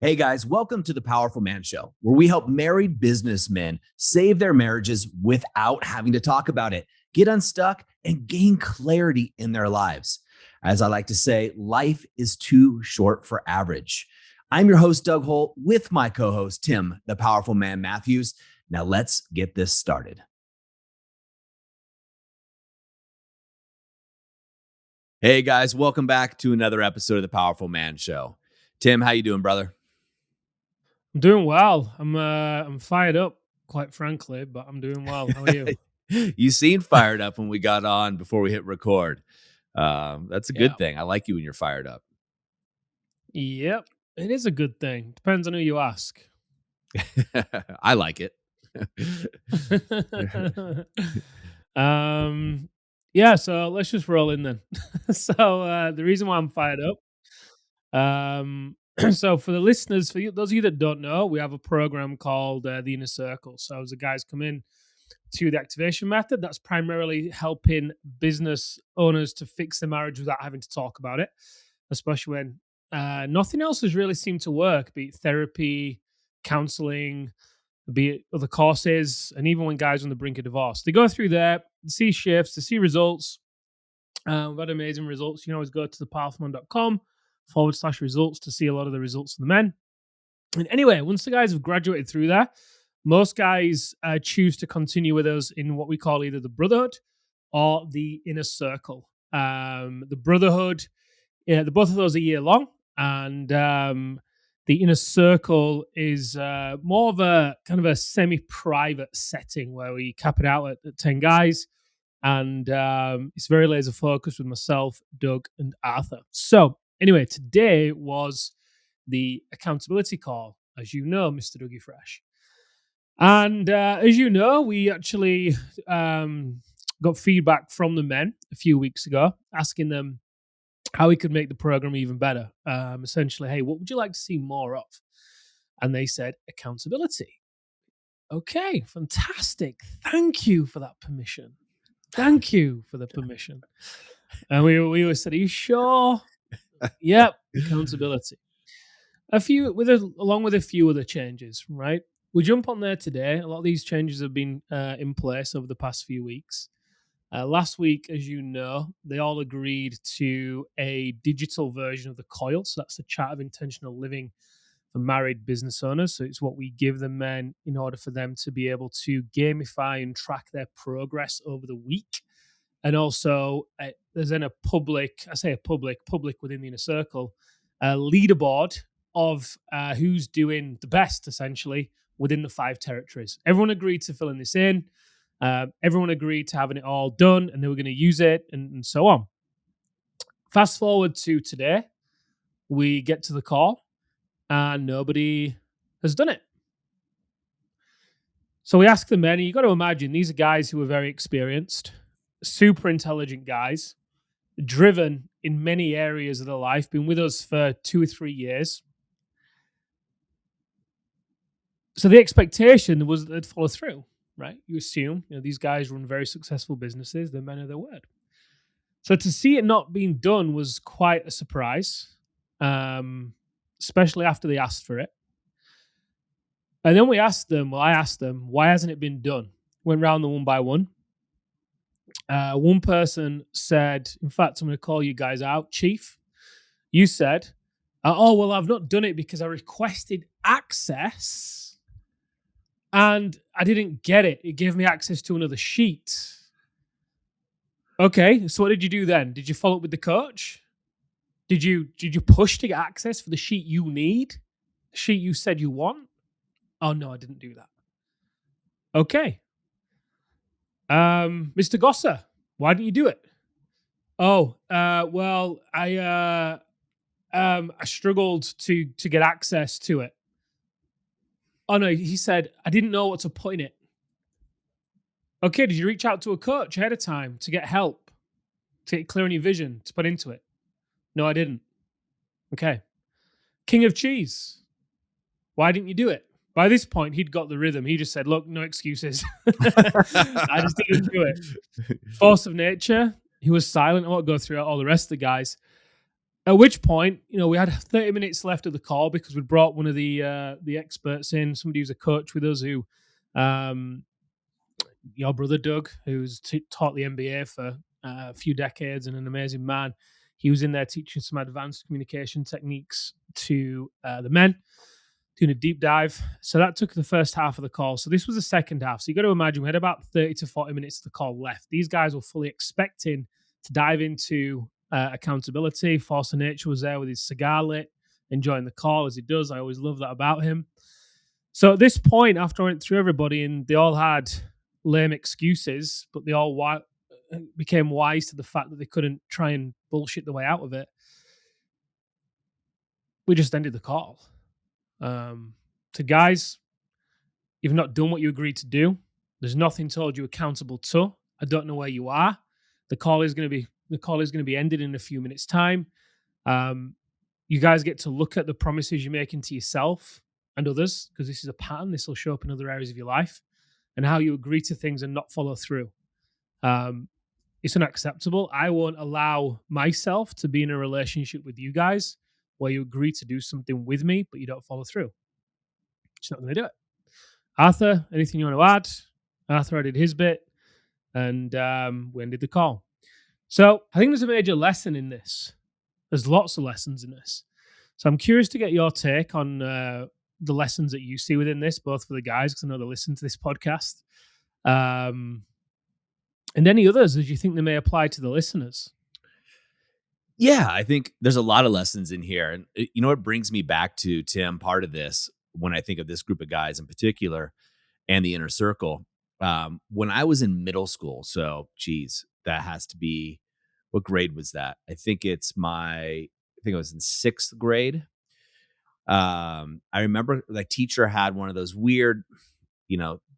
Hey guys, welcome to the Powerful Man Show, where we help married businessmen save their marriages without having to talk about it, get unstuck, and gain clarity in their lives. As I like to say, life is too short for average. I'm your host, Doug Holt, with my co host, Tim, the Powerful Man Matthews. Now let's get this started. Hey guys, welcome back to another episode of the Powerful Man Show. Tim, how you doing, brother? I'm doing well. I'm fired up, quite frankly, but I'm doing well. How are you? You seemed fired up when we got on before we hit record. That's a Yeah. good thing. I like you when you're fired up. Yep. It is a good thing. Depends on who you ask. I like it. Yeah, so let's just roll in then. The reason why I'm fired up, so for the listeners, for you, those of you that don't know, we have a program called the Inner Circle. So as the guys come in to the activation method, that's primarily helping business owners to fix their marriage without having to talk about it, especially when nothing else has really seemed to work, be it therapy, counseling, be it other courses, and even when guys are on the brink of divorce. They go through there, they see shifts, they see results. We've had amazing results. You can always go to thepowerfulman.com/results to see a lot of the results of the men. And anyway, once the guys have graduated through there, most guys choose to continue with us in what we call either the brotherhood or the inner circle. The brotherhood, the both of those are year long, and the inner circle is more of a kind of a semi-private setting where we cap it out at 10 guys, and it's very laser focused with myself, Doug, and Arthur. So anyway, today was the accountability call, as you know, Mr. Dougie Fresh. And as you know, we actually got feedback from the men a few weeks ago asking them how we could make the program even better. Essentially, hey, what would you like to see more of? And they said accountability. Okay, fantastic. Thank you for that permission. Thank you for the permission. And we always said, are you sure? Yep, accountability. Along with a few other changes, right? We jump on there today. A lot of these changes have been in place over the past few weeks. Last week, as you know, they all agreed to a digital version of the COIL. So that's the chart of intentional living for married business owners. So it's what we give the men in order for them to be able to gamify and track their progress over the week. And also, there's then a public within the inner circle, leaderboard of who's doing the best, essentially, within the 5 territories. Everyone agreed to filling this in. Everyone agreed to having it all done, and they were going to use it, and so on. Fast forward to today, we get to the call, and nobody has done it. So we ask the men, and you got to imagine these are guys who are very experienced, super intelligent guys, driven in many areas of their life, been with us for 2 or 3 years. So the expectation was that they'd follow through, right? You assume, these guys run very successful businesses, they're men of their word. So to see it not being done was quite a surprise, especially after they asked for it. And then I asked them, why hasn't it been done? Went round them one by one. One person said, in fact, I'm going to call you guys out. Chief, you said, I've not done it because I requested access and I didn't get it. It gave me access to another sheet. Okay, so what did you do then? Did you follow up with the coach? Did you push to get access for the sheet you need? The sheet you said you want? Oh no, I didn't do that. Okay. Mr. Gosser, why didn't you do it? Oh, well, I struggled to get access to it. Oh no, he said I didn't know what to put in it. Okay, did you reach out to a coach ahead of time to get help, to get clear on your vision, to put into it? No, I didn't. Okay. King of Cheese, why didn't you do it? By this point, he'd got the rhythm. He just said, look, no excuses. I just didn't do it. Force of Nature, he was silent. I won't go through all the rest of the guys. At which point, we had 30 minutes left of the call because we brought one of the experts in, somebody who's a coach with us, who um, your brother Doug, who's taught the MBA for a few decades and an amazing man. He was in there teaching some advanced communication techniques to the men, doing a deep dive. So that took the first half of the call. So this was the second half. So you got to imagine we had about 30 to 40 minutes of the call left. These guys were fully expecting to dive into accountability. Forster Nature was there with his cigar lit, enjoying the call as he does. I always love that about him. So at this point, after I went through everybody and they all had lame excuses, but they all became wise to the fact that they couldn't try and bullshit the way out of it, we just ended the call. To guys, you've not done what you agreed to do. There's nothing told you accountable to. I don't know where you are. The call is going to be ended in a few minutes' time. You guys get to look at the promises you're making to yourself and others, because this is a pattern. This will show up in other areas of your life, and how you agree to things and not follow through. It's unacceptable. I won't allow myself to be in a relationship with you guys where you agree to do something with me, but you don't follow through. Just not going to do it. Arthur, anything you want to add? Arthur did his bit, and we ended the call. So I think there's a major lesson in this. There's lots of lessons in this. So I'm curious to get your take on the lessons that you see within this, both for the guys, because I know they listen to this podcast, and any others as you think they may apply to the listeners. Yeah, I think there's a lot of lessons in here. And you know what brings me back to, Tim, part of this, when I think of this group of guys in particular and the inner circle, when I was in middle school, so geez, that has to be, what grade was that? I think it was in 6th grade. I remember the teacher had one of those weird,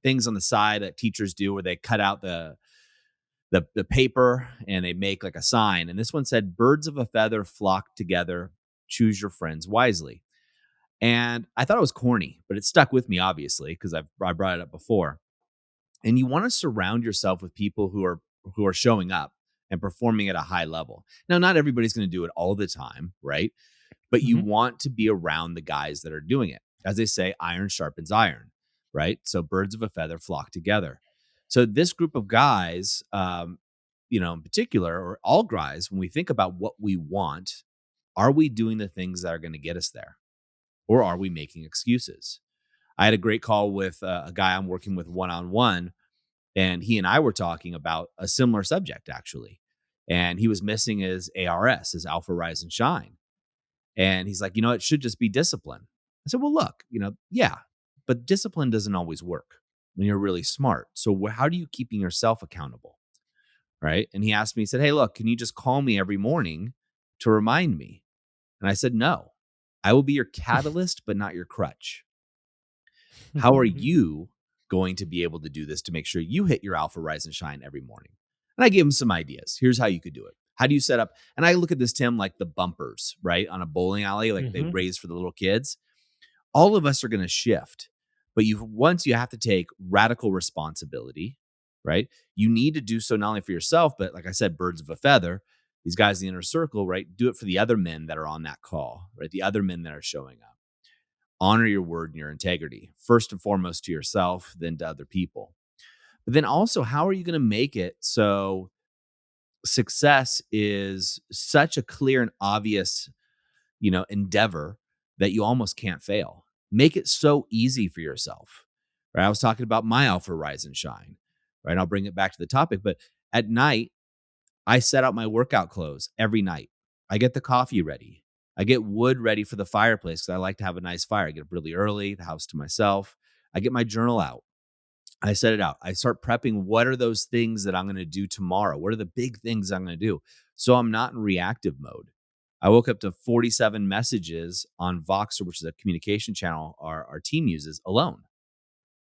things on the side that teachers do where they cut out the paper and they make like a sign. And this one said, "Birds of a feather flock together, choose your friends wisely." And I thought it was corny, but it stuck with me, obviously, because I brought it up before. And you want to surround yourself with people who are showing up and performing at a high level. Now, not everybody's going to do it all the time, right? But you want to be around the guys that are doing it. As they say, iron sharpens iron, right? So birds of a feather flock together. So this group of guys, in particular, or all guys, when we think about what we want, are we doing the things that are going to get us there? Or are we making excuses? I had a great call with a guy I'm working with one-on-one, and he and I were talking about a similar subject, actually. And he was missing his ARS, his Alpha Rise and Shine. And he's like, it should just be discipline. I said, well, look, yeah, but discipline doesn't always work when you're really smart. So how do you keeping yourself accountable? Right. And he asked me, he said, "Hey, look, can you just call me every morning to remind me?" And I said, "No, I will be your catalyst, but not your crutch. How are you going to be able to do this to make sure you hit your Alpha Rise and Shine every morning?" And I gave him some ideas. Here's how you could do it. How do you set up? And I look at this, Tim, like the bumpers, right? On a bowling alley, like they raise for the little kids. All of us are going to shift, but once you have to take radical responsibility, right? You need to do so not only for yourself, but like I said, birds of a feather, these guys in the inner circle, right? Do it for the other men that are on that call, right? The other men that are showing up. Honor your word and your integrity, first and foremost to yourself, then to other people. But then also, how are you going to make it so success is such a clear and obvious, endeavor that you almost can't fail? Make it so easy for yourself, right? I was talking about my Alpha Rise and Shine, right? I'll bring it back to the topic, but at night, I set out my workout clothes every night. I get the coffee ready. I get wood ready for the fireplace because I like to have a nice fire. I get up really early, the house to myself. I get my journal out. I set it out. I start prepping. What are those things that I'm going to do tomorrow? What are the big things I'm going to do? So I'm not in reactive mode. I woke up to 47 messages on Voxer, which is a communication channel our team uses, alone.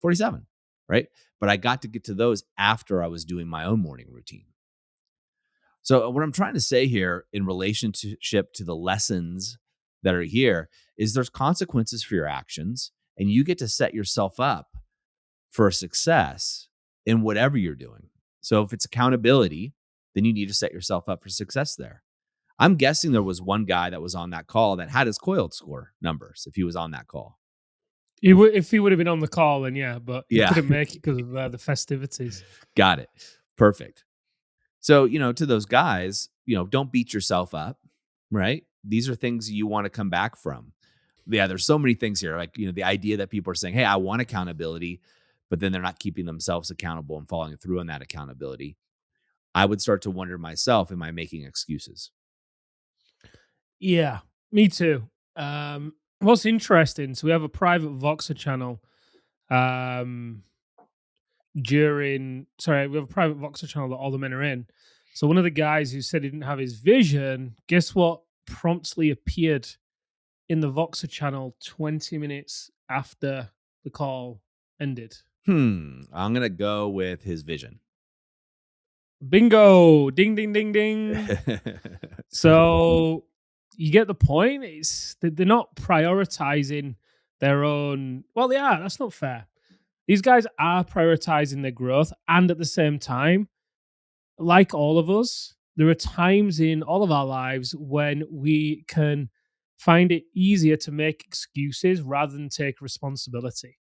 47, right? But I got to get to those after I was doing my own morning routine. So what I'm trying to say here in relationship to the lessons that are here is there's consequences for your actions, and you get to set yourself up for success in whatever you're doing. So if it's accountability, then you need to set yourself up for success there. I'm guessing there was one guy that was on that call that had his coiled score numbers if he was on that call. If he would have been on the call, then yeah, but he Yeah. couldn't make it because of the festivities. Got it. Perfect. So, to those guys, don't beat yourself up, right? These are things you want to come back from. Yeah, there's so many things here. Like, the idea that people are saying, hey, I want accountability, but then they're not keeping themselves accountable and following through on that accountability. I would start to wonder myself, am I making excuses? Yeah, me too. What's interesting, so we have a private Voxer channel. Um, we have a private Voxer channel that all the men are in. So one of the guys who said he didn't have his vision, guess what? Promptly appeared in the Voxer channel 20 minutes after the call ended. I'm going to go with his vision. Bingo! Ding, ding, ding, ding. So you get the point. It's that they're not prioritizing their own. Well, they are. That's not fair. These guys are prioritizing their growth, and at the same time, like all of us, there are times in all of our lives when we can find it easier to make excuses rather than take responsibility.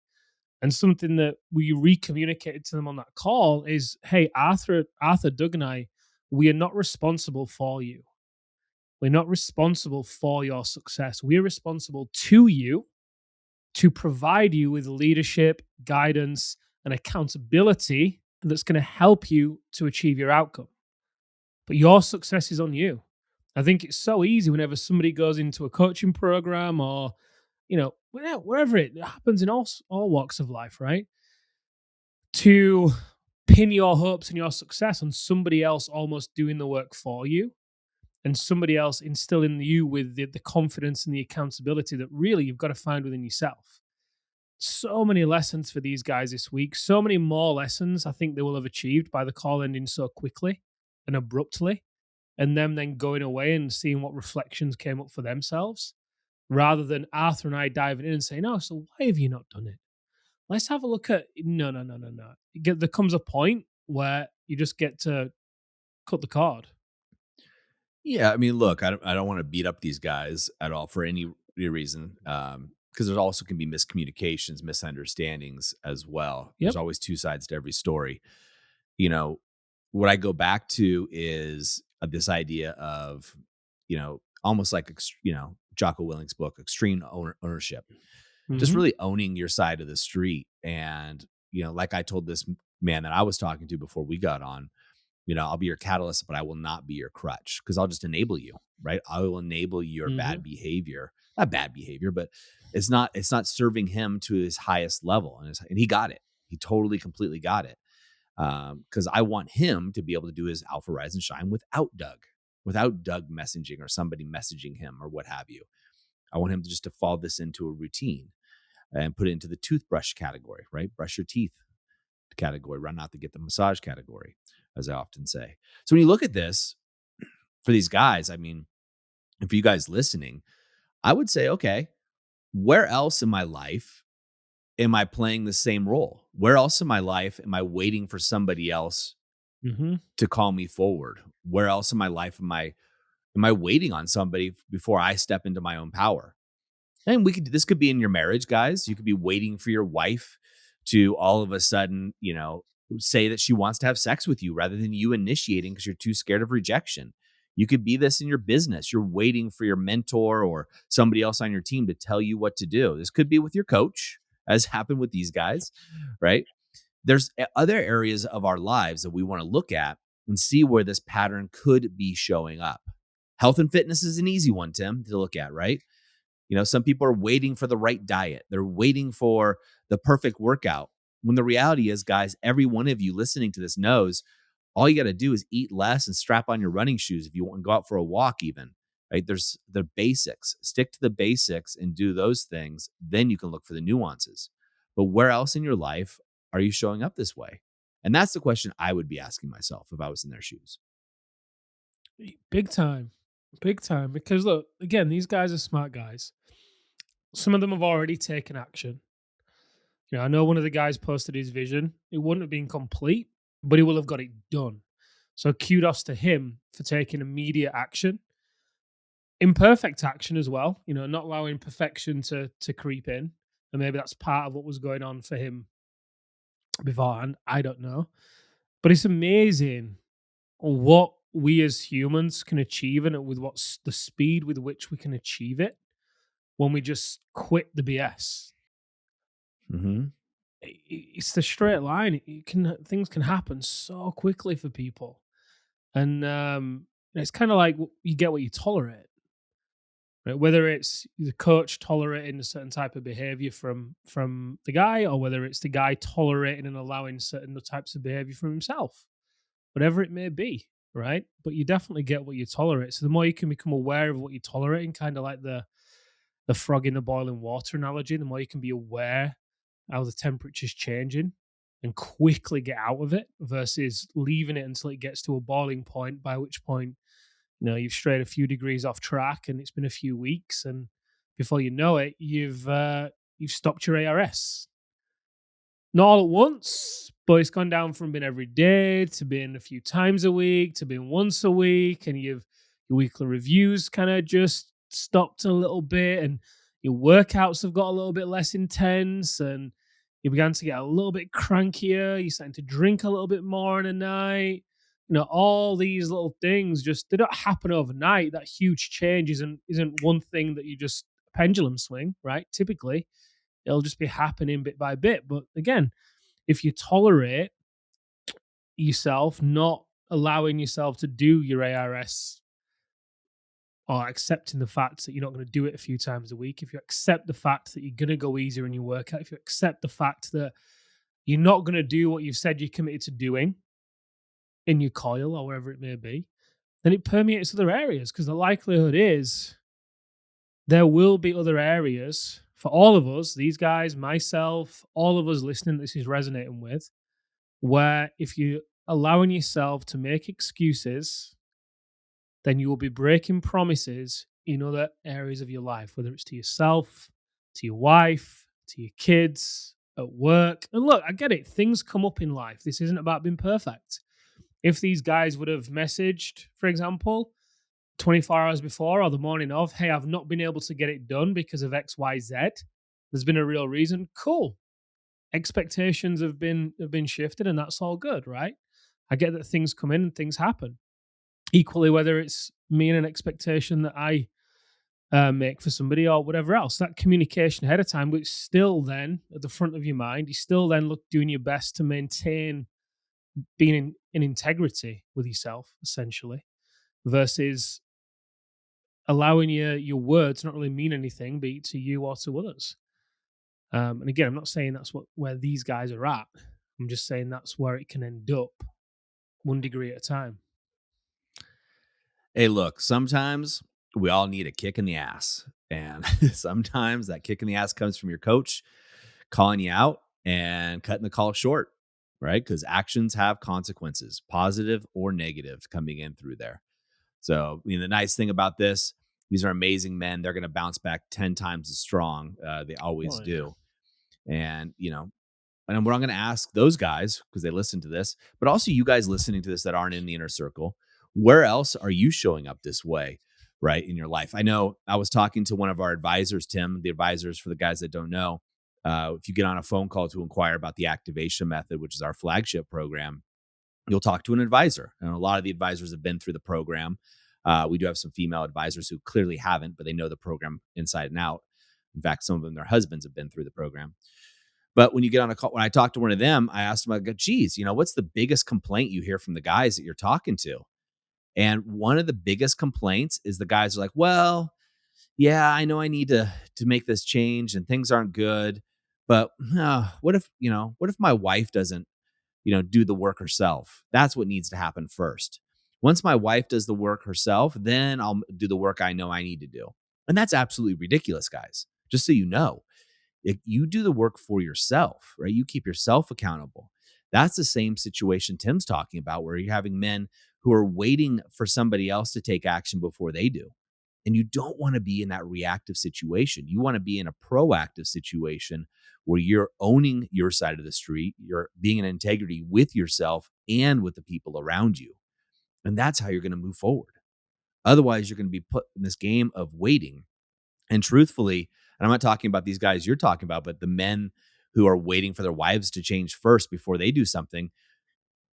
And something that we recommunicated to them on that call is, hey, Arthur, Doug, and I, we are not responsible for you. We're not responsible for your success. We're responsible to you to provide you with leadership, guidance, and accountability that's going to help you to achieve your outcome. But your success is on you. I think it's so easy whenever somebody goes into a coaching program or, wherever it happens in all walks of life, right? To pin your hopes and your success on somebody else almost doing the work for you and somebody else instilling you with the confidence and the accountability that really you've got to find within yourself. So many lessons for these guys this week. So many more lessons I think they will have achieved by the call ending so quickly and abruptly, and them then going away and seeing what reflections came up for themselves, rather than Arthur and I diving in and saying, "Oh, so why have you not done it? Let's have a look at." No, no, no, no, no. There comes a point where you just get to cut the cord. Yeah, I mean, look, I don't want to beat up these guys at all for any reason, because there also can be miscommunications, misunderstandings as well. There's Yep. always two sides to every story. You know, what I go back to is this idea of, almost like Jocko Willink's book, Extreme Ownership, just Mhm. really owning your side of the street. And like I told this man that I was talking to before we got on, I'll be your catalyst, but I will not be your crutch because I'll just enable you, right? I will enable your bad Mhm. behavior, not bad behavior, but it's not serving him to his highest level. And he got it. He totally, completely got it. Because I want him to be able to do his alpha rise and shine without Doug messaging or somebody messaging him or what have you. I want him to just to fall this into a routine and put it into the toothbrush category, right? Brush your teeth category, run out to get the massage category, as I often say. So when you look at this for these guys, I mean, and for you guys listening, I would say, okay, where else in my life am I playing the same role? Where else in my life am I waiting for somebody else Mhm. to call me forward? Where else in my life am I waiting on somebody before I step into my own power? And this could be in your marriage, guys. You could be waiting for your wife to all of a sudden, say that she wants to have sex with you rather than you initiating because you're too scared of rejection. You could be this in your business. You're waiting for your mentor or somebody else on your team to tell you what to do. This could be with your coach, as happened with these guys, right? There's other areas of our lives that we want to look at and see where this pattern could be showing up. Health and fitness is an easy one, Tim, to look at, right? Some people are waiting for the right diet. They're waiting for the perfect workout. When the reality is, guys, every one of you listening to this knows all you got to do is eat less and strap on your running shoes if you want to go out for a walk, even. Right? There's the basics. Stick to the basics and do those things. Then you can look for the nuances. But where else in your life are you showing up this way? And that's the question I would be asking myself if I was in their shoes. Big time. Big time. Because look, again, these guys are smart guys. Some of them have already taken action. I know one of the guys posted his vision. It wouldn't have been complete, but he will have got it done. So kudos to him for taking immediate action. imperfect action as well, not allowing perfection to creep in. And maybe that's part of what was going on for him beforehand. I don't know. But it's amazing what we as humans can achieve and with what's the speed with which we can achieve it when we just quit the BS. Mm-hmm. It's the straight line. Things can happen so quickly for people, and it's kind of like you get what you tolerate. Right? Whether it's the coach tolerating a certain type of behavior from the guy, or whether it's the guy tolerating and allowing certain types of behavior from himself, whatever it may be, right? But you definitely get what you tolerate. So the more you can become aware of what you're tolerating, kind of like the frog in the boiling water analogy, the more you can be aware how the temperature's changing and quickly get out of it versus leaving it until it gets to a boiling point, by which point you've strayed a few degrees off track and it's been a few weeks, and before you know it, you've stopped your ARS. Not all at once, but it's gone down from being every day to being a few times a week to being once a week, and your weekly reviews kind of just stopped a little bit, and your workouts have got a little bit less intense, and you began to get a little bit crankier. You're starting to drink a little bit more in a night. All these little things they don't happen overnight. That huge change isn't one thing that you just pendulum swing, right? Typically, it'll just be happening bit by bit. But again, if you tolerate yourself not allowing yourself to do your ARS, or accepting the fact that you're not going to do it a few times a week, if you accept the fact that you're going to go easier in your workout, if you accept the fact that you're not going to do what you've said you're committed to doing in your coil or wherever it may be, then it permeates other areas, because the likelihood is there will be other areas for all of us, these guys, myself, all of us listening, this is resonating with, where if you're allowing yourself to make excuses, then you will be breaking promises in other areas of your life, whether it's to yourself, to your wife, to your kids, at work. And look, I get it. Things come up in life. This isn't about being perfect. If these guys would have messaged, for example, 24 hours before or the morning of, hey, I've not been able to get it done because of XYZ, there's been a real reason, cool. Expectations have been shifted, and that's all good, right? I get that things come in and things happen. Equally, whether it's me and an expectation that I make for somebody or whatever else, that communication ahead of time, which still then at the front of your mind, you still then doing your best to maintain being in integrity with yourself, essentially, versus allowing your words not really mean anything, be it to you or to others. And again, I'm not saying that's where these guys are at. I'm just saying that's where it can end up, one degree at a time. Hey, look, sometimes we all need a kick in the ass. And sometimes that kick in the ass comes from your coach calling you out and cutting the call short, right? Because actions have consequences, positive or negative, coming in through there. So, the nice thing about this, these are amazing men. They're going to bounce back 10 times as strong. They always do. And, and what I'm going to ask those guys, because they listen to this, but also you guys listening to this that aren't in the inner circle, where else are you showing up this way, right, in your life? I know I was talking to one of our advisors, Tim, the advisors for the guys that don't know. If you get on a phone call to inquire about the activation method, which is our flagship program, you'll talk to an advisor. And a lot of the advisors have been through the program. We do have some female advisors who clearly haven't, but they know the program inside and out. In fact, some of them, their husbands have been through the program. But when you get on a call, when I talked to one of them, I asked them, I go, geez, what's the biggest complaint you hear from the guys that you're talking to? And one of the biggest complaints is the guys are like, well, yeah, I know I need to make this change and things aren't good. But what if my wife doesn't, do the work herself? That's what needs to happen first. Once my wife does the work herself, then I'll do the work I know I need to do. And that's absolutely ridiculous, guys. Just so you know, if you do the work for yourself, right? You keep yourself accountable. That's the same situation Tim's talking about, where you're having men who are waiting for somebody else to take action before they do. And you don't want to be in that reactive situation. You want to be in a proactive situation where you're owning your side of the street. You're being in integrity with yourself and with the people around you. And that's how you're going to move forward. Otherwise, you're going to be put in this game of waiting. And truthfully, and I'm not talking about these guys you're talking about, but the men who are waiting for their wives to change first before they do something,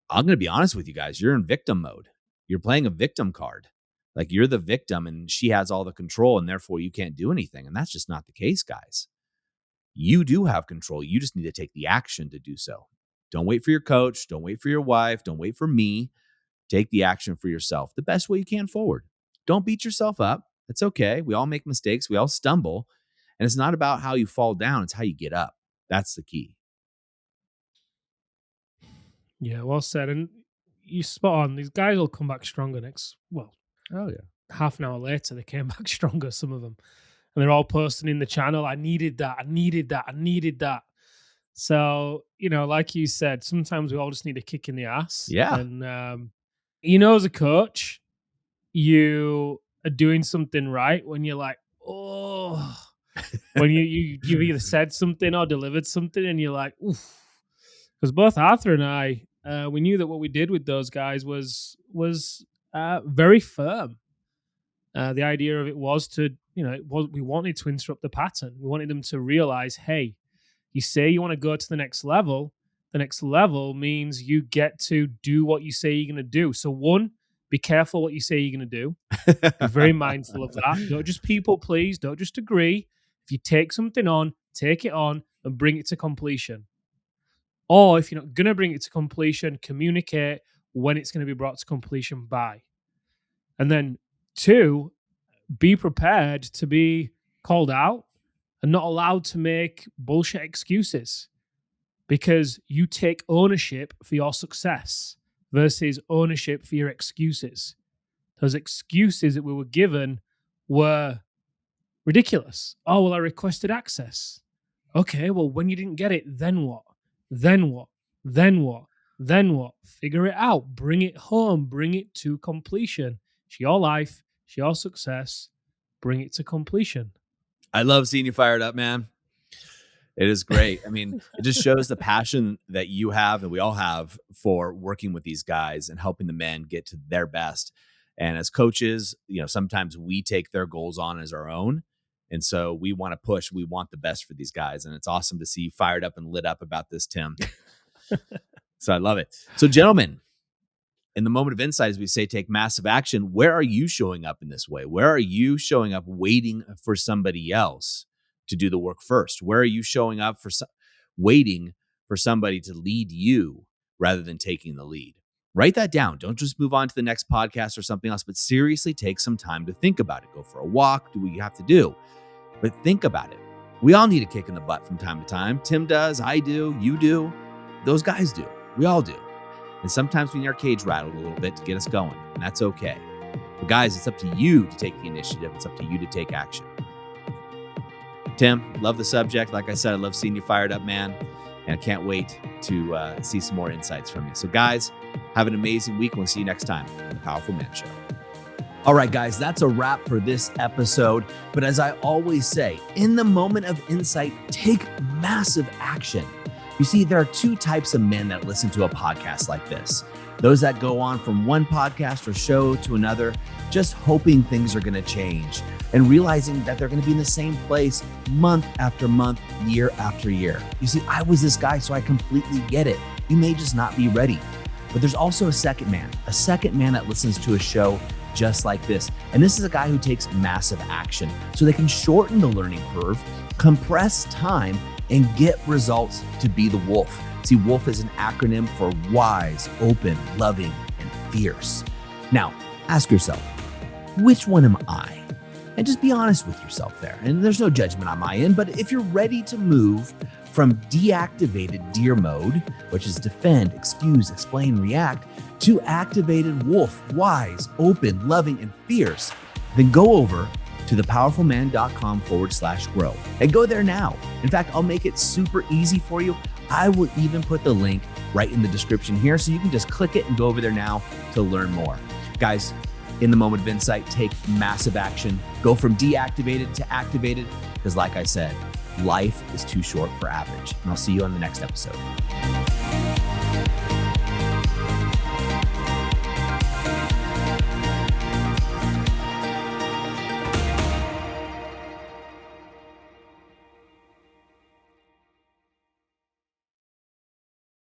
I'm going to be honest with you guys, you're in victim mode. You're playing a victim card. Like, you're the victim and she has all the control and therefore you can't do anything. And that's just not the case, guys. You do have control. You just need to take the action to do so. Don't wait for your coach. Don't wait for your wife. Don't wait for me. Take the action for yourself the best way you can forward. Don't beat yourself up. It's okay. We all make mistakes. We all stumble. And it's not about how you fall down. It's how you get up. That's the key. Yeah, well said. And you spot on. These guys will come back stronger Oh, yeah. half an hour later, they came back stronger, some of them. And they're all posting in the channel, I needed that, I needed that, I needed that. So, like you said, sometimes we all just need a kick in the ass. Yeah. And, as a coach, you are doing something right when you're like, oh, when you've either said something or delivered something and you're like, oof. Because both Arthur and I, we knew that what we did with those guys was very firm. The idea of it was to, we wanted to interrupt the pattern. We wanted them to realize, hey, you say you want to go to the next level. The next level means you get to do what you say you're going to do. So one, be careful what you say you're going to do. Be very mindful of that. Don't just people please. Don't just agree. If you take something on, take it on and bring it to completion. Or if you're not going to bring it to completion, communicate when it's going to be brought to completion by. And then two, be prepared to be called out and not allowed to make bullshit excuses, because you take ownership for your success versus ownership for your excuses. Those excuses that we were given were ridiculous. Oh, well, I requested access. Okay, well, when you didn't get it, then what? Then what? Then what? Then what? Figure it out. Bring it home. Bring it to completion. It's your life. It's your success. Bring it to completion. I love seeing you fired up, man. It is great. I mean, it just shows the passion that you have and we all have for working with these guys and helping the men get to their best. And as coaches, sometimes we take their goals on as our own. And so we want to push. We want the best for these guys. And it's awesome to see you fired up and lit up about this, Tim. So I love it. So gentlemen, in the moment of insight, as we say, take massive action. Where are you showing up in this way? Where are you showing up waiting for somebody else to do the work first? Where are you showing up for waiting for somebody to lead you rather than taking the lead? Write that down. Don't just move on to the next podcast or something else, but seriously take some time to think about it. Go for a walk, do what you have to do, but think about it. We all need a kick in the butt from time to time. Tim does, I do, you do, those guys do, we all do. And sometimes we need our cage rattled a little bit to get us going, and that's okay. But guys, it's up to you to take the initiative. It's up to you to take action. Tim, love the subject. Like I said, I love seeing you fired up, man. And I can't wait to see some more insights from you. So guys, have an amazing week. We'll see you next time on The Powerful Man Show. All right, guys, that's a wrap for this episode. But as I always say, in the moment of insight, take massive action. You see, there are two types of men that listen to a podcast like this. Those that go on from one podcast or show to another, just hoping things are going to change and realizing that they're going to be in the same place month after month, year after year. You see, I was this guy, so I completely get it. You may just not be ready. But there's also a second man that listens to a show just like this. And this is a guy who takes massive action so they can shorten the learning curve, compress time, and get results to be the wolf. See, WOLF is an acronym for wise, open, loving, and fierce. Now, ask yourself, which one am I? And just be honest with yourself there. And there's no judgment on my end, but if you're ready to move from deactivated deer mode, which is defend, excuse, explain, react, to activated wolf, wise, open, loving, and fierce, then go over to thepowerfulman.com/grow and go there now. In fact, I'll make it super easy for you. I will even put the link right in the description here so you can just click it and go over there now to learn more. Guys, in the moment of insight, take massive action. Go from deactivated to activated, because like I said, life is too short for average. And I'll see you on the next episode.